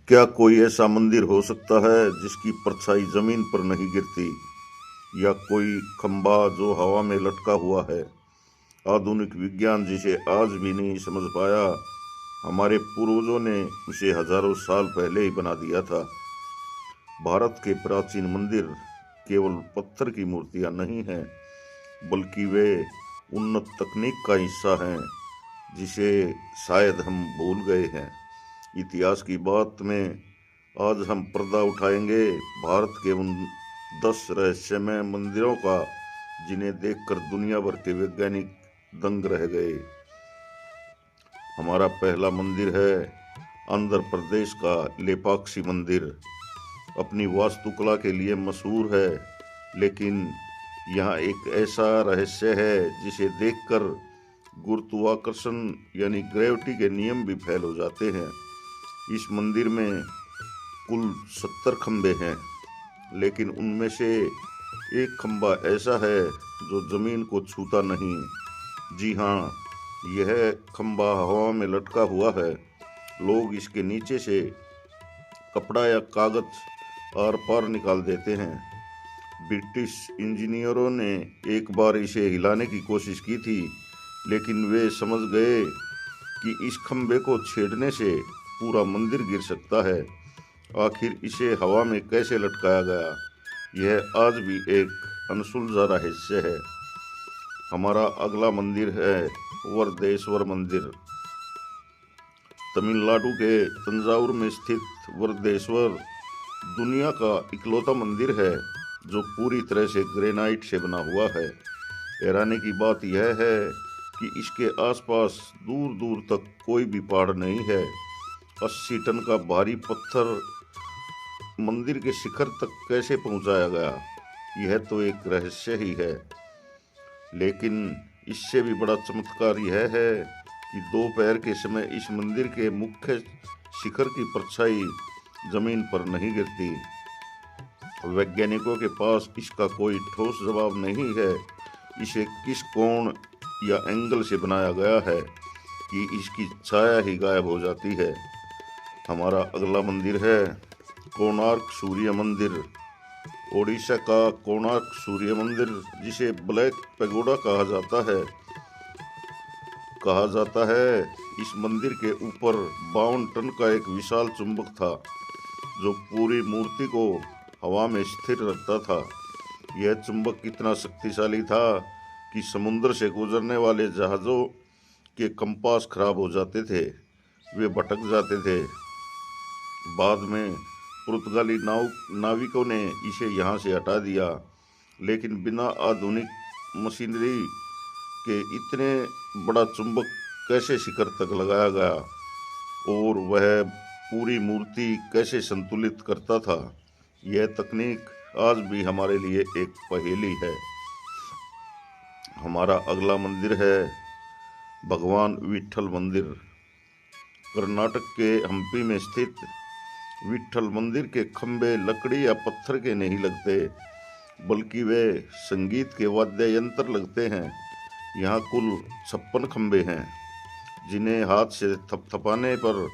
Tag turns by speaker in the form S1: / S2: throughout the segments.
S1: क्या कोई ऐसा मंदिर हो सकता है जिसकी परछाई जमीन पर नहीं गिरती, या कोई खंबा जो हवा में लटका हुआ है? आधुनिक विज्ञान जिसे आज भी नहीं समझ पाया, हमारे पूर्वजों ने उसे हजारों साल पहले ही बना दिया था। भारत के प्राचीन मंदिर केवल पत्थर की मूर्तियां नहीं हैं, बल्कि वे उन्नत तकनीक का हिस्सा हैं जिसे शायद हम भूल गए हैं। इतिहास की बात में आज हम पर्दा उठाएंगे भारत के उन 10 रहस्यमय मंदिरों का जिन्हें देखकर दुनिया भर के वैज्ञानिक दंग रह गए। हमारा पहला मंदिर है आंध्र प्रदेश का लेपाक्षी मंदिर। अपनी वास्तुकला के लिए मशहूर है, लेकिन यहाँ एक ऐसा रहस्य है जिसे देखकर गुरुत्वाकर्षण यानी ग्रेविटी के नियम भी फेल हो जाते हैं। इस मंदिर में कुल 70 खंबे हैं, लेकिन उनमें से एक खंबा ऐसा है जो जमीन को छूता नहीं। जी हाँ, यह खंबा हवा में लटका हुआ है। लोग इसके नीचे से कपड़ा या कागज आर पार निकाल देते हैं। ब्रिटिश इंजीनियरों ने एक बार इसे हिलाने की कोशिश की थी, लेकिन वे समझ गए कि इस खंबे को छेड़ने से पूरा मंदिर गिर सकता है। आखिर इसे हवा में कैसे लटकाया गया, यह आज भी एक अनसुलझा रहस्य है। हमारा अगला मंदिर है वरदेश्वर मंदिर। तमिलनाडु के तंजावुर में स्थित वरदेश्वर दुनिया का इकलौता मंदिर है जो पूरी तरह से ग्रेनाइट से बना हुआ है। हैरानी की बात यह है कि इसके आसपास दूर दूर तक कोई भी पहाड़ नहीं है। 80 टन का भारी पत्थर मंदिर के शिखर तक कैसे पहुंचाया गया, यह तो एक रहस्य ही है। लेकिन इससे भी बड़ा चमत्कार यह है कि दोपहर के समय इस मंदिर के मुख्य शिखर की परछाई जमीन पर नहीं गिरती। वैज्ञानिकों के पास इसका कोई ठोस जवाब नहीं है। इसे किस कोण या एंगल से बनाया गया है कि इसकी छाया ही गायब हो जाती है। हमारा अगला मंदिर है कोणार्क सूर्य मंदिर। ओडिशा का कोणार्क सूर्य मंदिर, जिसे ब्लैक पैगोडा कहा जाता है, इस मंदिर के ऊपर 52 टन का एक विशाल चुंबक था जो पूरी मूर्ति को हवा में स्थिर रखता था। यह चुंबक इतना शक्तिशाली था कि समुद्र से गुजरने वाले जहाज़ों के कंपास खराब हो जाते थे, वे भटक जाते थे। बाद में पुर्तगाली नाविकों ने इसे यहाँ से हटा दिया, लेकिन बिना आधुनिक मशीनरी के इतने बड़ा चुंबक कैसे शिखर तक लगाया गया और वह पूरी मूर्ति कैसे संतुलित करता था, यह तकनीक आज भी हमारे लिए एक पहेली है। हमारा अगला मंदिर है भगवान विट्ठल मंदिर। कर्नाटक के हम्पी में स्थित विट्ठल मंदिर के खंबे लकड़ी या पत्थर के नहीं लगते, बल्कि वे संगीत के वाद्य यंत्र लगते हैं। यहाँ कुल 56 खंबे हैं, जिन्हें हाथ से थपथपाने पर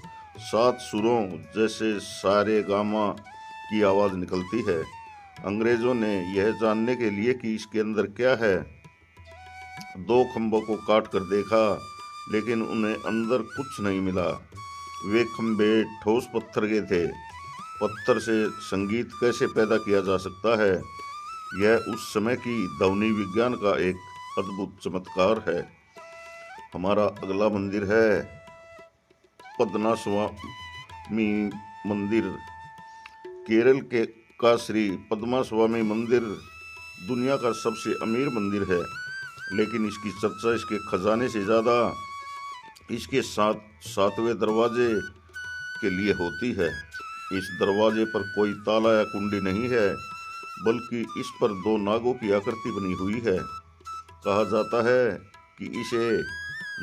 S1: 7 सुरों जैसे सारे गामा की आवाज़ निकलती है। अंग्रेज़ों ने यह जानने के लिए कि इसके अंदर क्या है, 2 खंभों को काट कर देखा, लेकिन उन्हें अंदर कुछ नहीं मिला। वे खंभे ठोस पत्थर के थे। पत्थर से संगीत कैसे पैदा किया जा सकता है, यह उस समय की ध्वनि विज्ञान का एक अद्भुत चमत्कार है। हमारा अगला मंदिर है पद्मास्वामी मंदिर। केरल के का श्री पद्मास्वामी मंदिर दुनिया का सबसे अमीर मंदिर है, लेकिन इसकी चर्चा इसके खजाने से ज़्यादा इसके 7वें दरवाजे के लिए होती है। इस दरवाजे पर कोई ताला या कुंडी नहीं है, बल्कि इस पर 2 नागों की आकृति बनी हुई है। कहा जाता है कि इसे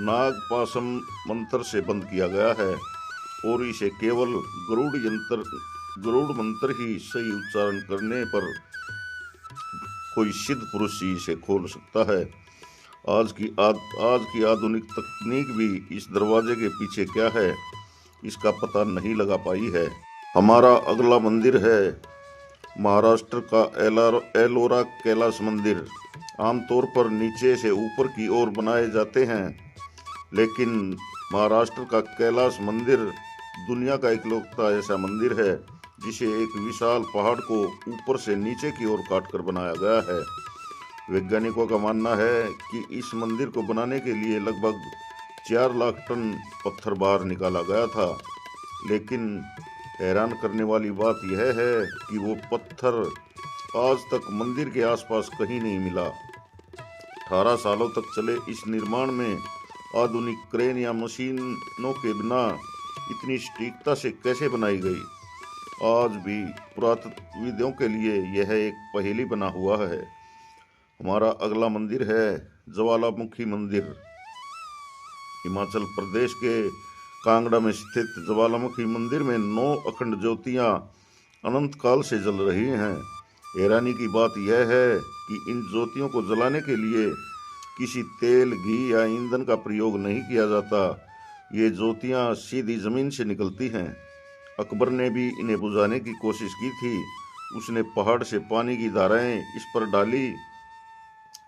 S1: नागपाशम मंत्र से बंद किया गया है और इसे केवल गरुड़ मंत्र ही सही उच्चारण करने पर कोई सिद्ध पुरुष ही इसे खोल सकता है। आज की आधुनिक तकनीक भी इस दरवाजे के पीछे क्या है, इसका पता नहीं लगा पाई है। हमारा अगला मंदिर है महाराष्ट्र का एलोरा कैलाश मंदिर। आमतौर पर नीचे से ऊपर की ओर बनाए जाते हैं, लेकिन महाराष्ट्र का कैलाश मंदिर दुनिया का इकलौता ऐसा मंदिर है जिसे एक विशाल पहाड़ को ऊपर से नीचे की ओर काटकर बनाया गया है। वैज्ञानिकों का मानना है कि इस मंदिर को बनाने के लिए लगभग 4 लाख टन पत्थर बाहर निकाला गया था, लेकिन हैरान करने वाली बात यह है कि वो पत्थर आज तक मंदिर के आसपास कहीं नहीं मिला। 18 सालों तक चले इस निर्माण में आधुनिक क्रेन या मशीनों के बिना इतनी सटीकता से कैसे बनाई गई, आज भी पुरातत्वविदों के लिए यह एक पहेली बना हुआ है। हमारा अगला मंदिर है ज्वालामुखी मंदिर। हिमाचल प्रदेश के कांगड़ा में स्थित ज्वालामुखी मंदिर में 9 अखंड ज्योतियां अनंत काल से जल रही हैं। हैरानी की बात यह है कि इन ज्योतियों को जलाने के लिए किसी तेल, घी या ईंधन का प्रयोग नहीं किया जाता। ये ज्योतियां सीधी जमीन से निकलती हैं। अकबर ने भी इन्हें बुझाने की कोशिश की थी। उसने पहाड़ से पानी की धाराएं इस पर डाली,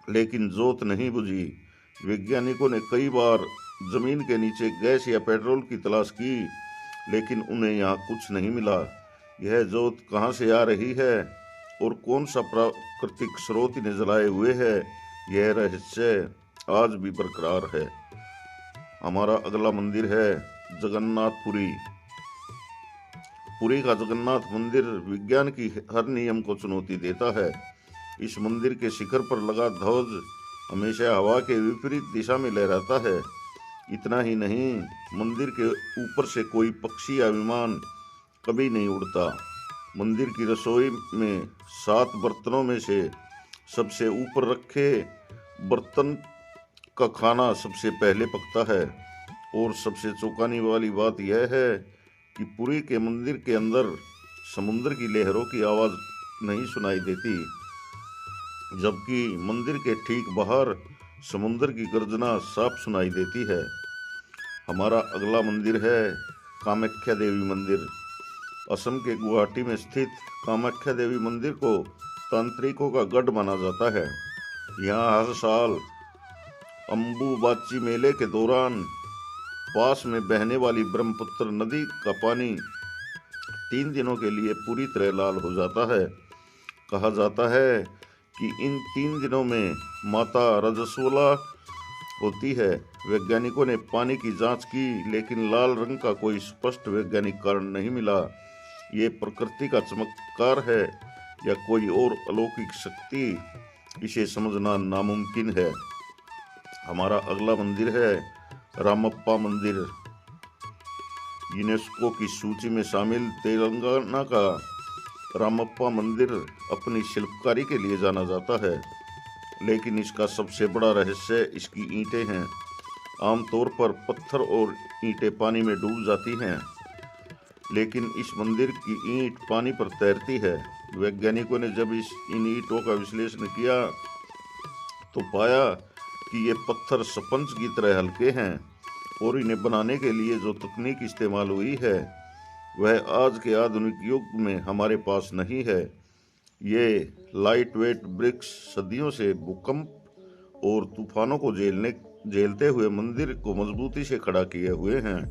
S1: लेकिन जोत नहीं बुझी। वैज्ञानिकों ने कई बार जमीन के नीचे गैस या पेट्रोल की तलाश की, लेकिन उन्हें यहाँ कुछ नहीं मिला। यह जोत कहाँ से आ रही है और कौन सा प्राकृतिक स्रोत इन्हें जलाए हुए है, यह रहस्य आज भी बरकरार है। हमारा अगला मंदिर है जगन्नाथपुरी। पुरी का जगन्नाथ मंदिर विज्ञान की हर नियम को चुनौती देता है। इस मंदिर के शिखर पर लगा ध्वज हमेशा हवा के विपरीत दिशा में लहराता है। इतना ही नहीं, मंदिर के ऊपर से कोई पक्षी या विमान कभी नहीं उड़ता। मंदिर की रसोई में 7 बर्तनों में से सबसे ऊपर रखे बर्तन का खाना सबसे पहले पकता है। और सबसे चौंकाने वाली बात यह है कि पुरी के मंदिर के अंदर समुद्र की लहरों की आवाज़ नहीं सुनाई देती, जबकि मंदिर के ठीक बाहर समुद्र की गर्जना साफ सुनाई देती है। हमारा अगला मंदिर है कामाख्या देवी मंदिर। असम के गुवाहाटी में स्थित कामाख्या देवी मंदिर को तांत्रिकों का गढ़ माना जाता है। यहाँ हर साल अम्बुबाची मेले के दौरान पास में बहने वाली ब्रह्मपुत्र नदी का पानी 3 दिनों के लिए पूरी तरह लाल हो जाता है। कहा जाता है कि इन 3 दिनों में माता रजस्वला होती है। वैज्ञानिकों ने पानी की जांच की, लेकिन लाल रंग का कोई स्पष्ट वैज्ञानिक कारण नहीं मिला। ये प्रकृति का चमत्कार है या कोई और अलौकिक शक्ति, इसे समझना नामुमकिन है। हमारा अगला मंदिर है रामप्पा मंदिर। यूनेस्को की सूची में शामिल तेलंगाना का रामप्पा मंदिर अपनी शिल्पकारी के लिए जाना जाता है, लेकिन इसका सबसे बड़ा रहस्य इसकी ईंटें हैं। आमतौर पर पत्थर और ईंटें पानी में डूब जाती हैं, लेकिन इस मंदिर की ईंट पानी पर तैरती है। वैज्ञानिकों ने जब इन ईंटों का विश्लेषण किया तो पाया कि ये पत्थर स्पंज की तरह हल्के हैं और इन्हें बनाने के लिए जो तकनीक इस्तेमाल हुई है वह आज के आधुनिक युग में हमारे पास नहीं है। ये लाइट वेट ब्रिक्स सदियों से भूकंप और तूफानों को झेलते हुए मंदिर को मजबूती से खड़ा किए हुए हैं।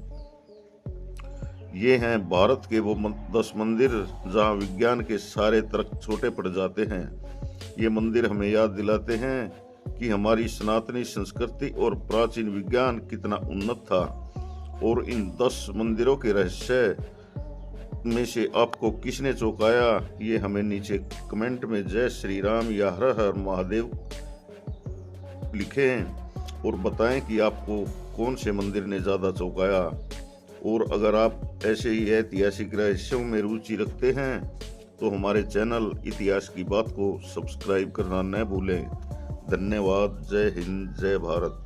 S1: ये हैं भारत के वो 10 मंदिर जहां विज्ञान के सारे तर्क छोटे पड़ जाते हैं। ये मंदिर हमें याद दिलाते हैं कि हमारी सनातनी संस्कृति और प्राचीन विज्ञान कितना उन्नत था। और इन 10 मंदिरों के रहस्य में से आपको किसने चौंकाया, ये हमें नीचे कमेंट में जय श्री राम या हर हर महादेव लिखें और बताएं कि आपको कौन से मंदिर ने ज़्यादा चौंकाया। और अगर आप ऐसे ही ऐतिहासिक रहस्यों में रुचि रखते हैं तो हमारे चैनल इतिहास की बात को सब्सक्राइब करना न भूलें। धन्यवाद। जय हिंद, जय भारत।